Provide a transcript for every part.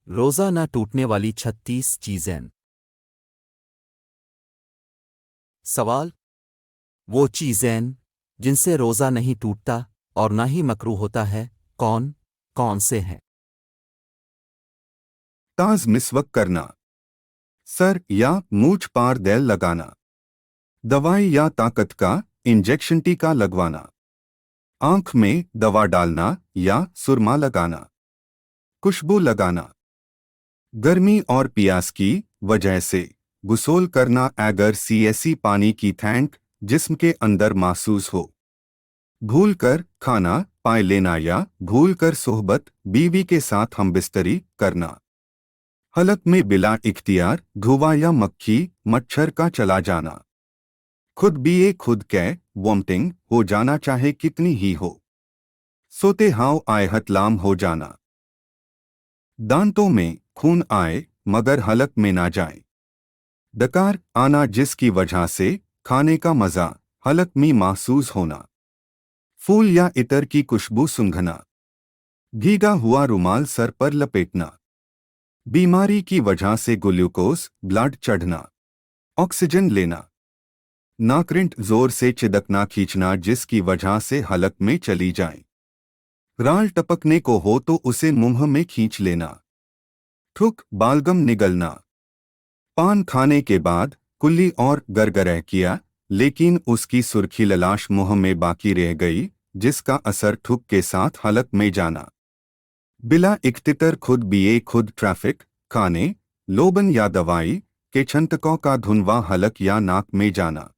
रोज़ा न टूटने वाली 36 चीज़ें। सवाल। वो चीज़ें जिनसे रोज़ा नहीं टूटता और ना ही मकरूह होता है, कौन कौन से हैं? ताज मिसवक करना, सर या मूछ पार दैल लगाना, दवाई या ताकत का इंजेक्शन टीका लगवाना, आंख में दवा डालना या सुरमा लगाना, खुशबू लगाना, गर्मी और प्यास की वजह से गुसोल करना अगर सीएससी पानी की टैंक जिस्म के अंदर महसूस हो, भूलकर खाना पाए लेना या भूलकर सोहबत बीवी के साथ हमबिस्तरी करना, हलक में बिला इख्तियार धुआं या मक्खी मच्छर का चला जाना, खुद भी खुद कै वोमिटिंग हो जाना चाहे कितनी ही हो, सोते हाव आए हतलाम हो जाना, दांतों में खून आए मगर हलक में ना जाए, डकार आना जिसकी वजह से खाने का मजा हलक में महसूस होना, फूल या इतर की खुशबू सूंघना, भीगा हुआ रुमाल सर पर लपेटना, बीमारी की वजह से ग्लूकोज ब्लड चढ़ना, ऑक्सीजन लेना, नाकरिंट जोर से चिदकना खींचना जिसकी वजह से हलक में चली जाए, राल टपकने को हो तो उसे मुंह में खींच लेना, थूक बालगम निगलना, पान खाने के बाद कुल्ली और गरगरह किया लेकिन उसकी सुर्खी ललाश मुंह में बाकी रह गई जिसका असर थूक के साथ हलक में जाना, बिला इख्तितर खुद बीए खुद ट्रैफिक खाने लोबन या दवाई के छंटकों का धुनवा हलक या नाक में जाना,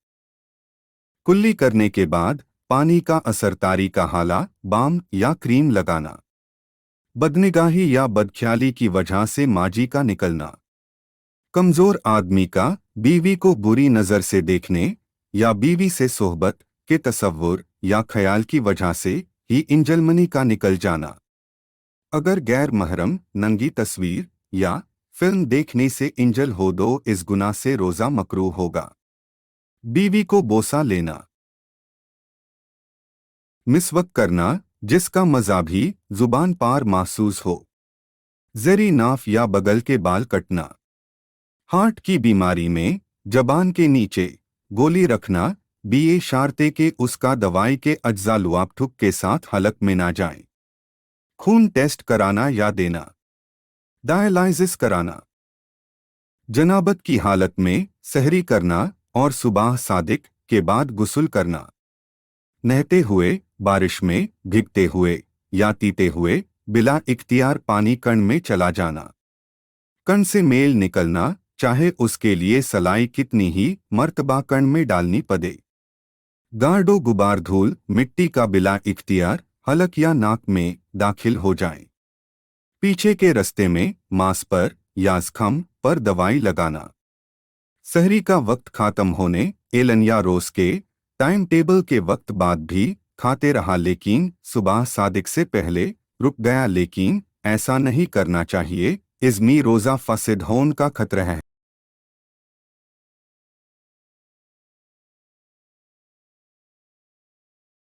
कुल्ली करने के बाद पानी का असर तारी का हाला बाम या क्रीम लगाना, बदनिगाही या बदख्याली की वजह से माजी का निकलना, कमजोर आदमी का बीवी को बुरी नजर से देखने या बीवी से सोहबत के तसव्वुर या ख्याल की वजह से ही इंजलमनी का निकल जाना, अगर गैर महरम नंगी तस्वीर या फिल्म देखने से इंजल हो दो इस गुनाह से रोजा मकरूह होगा, बीवी को बोसा लेना, मिसवक करना जिसका मजा भी जुबान पार महसूस हो, जरी नाफ या बगल के बाल कटना, हार्ट की बीमारी में जबान के नीचे गोली रखना बीए शारते के उसका दवाई के अज्जा लुआपठुक के साथ हलक में ना जाए, खून टेस्ट कराना या देना, डायलाइसिस कराना, जनाबत की हालत में सहरी करना और सुबह सादिक के बाद गुस्ल करना, नहते हुए बारिश में भीगते हुए या तीते हुए बिला इख्तियार पानी कण में चला जाना, कण से मेल निकलना चाहे उसके लिए सलाई कितनी ही मर्तबा कण में डालनी पड़े, गार्डो गुबार धूल मिट्टी का बिला इख्तियार हलक या नाक में दाखिल हो जाए, पीछे के रास्ते में मांस पर या जख्म पर दवाई लगाना, सहरी का वक्त खात्म होने एलन या रोज के टाइम टेबल के वक्त बाद भी खाते रहा लेकिन सुबह सादिक से पहले रुक गया लेकिन ऐसा नहीं करना चाहिए, इज़मी रोज़ा फासिद होने का खतरा है।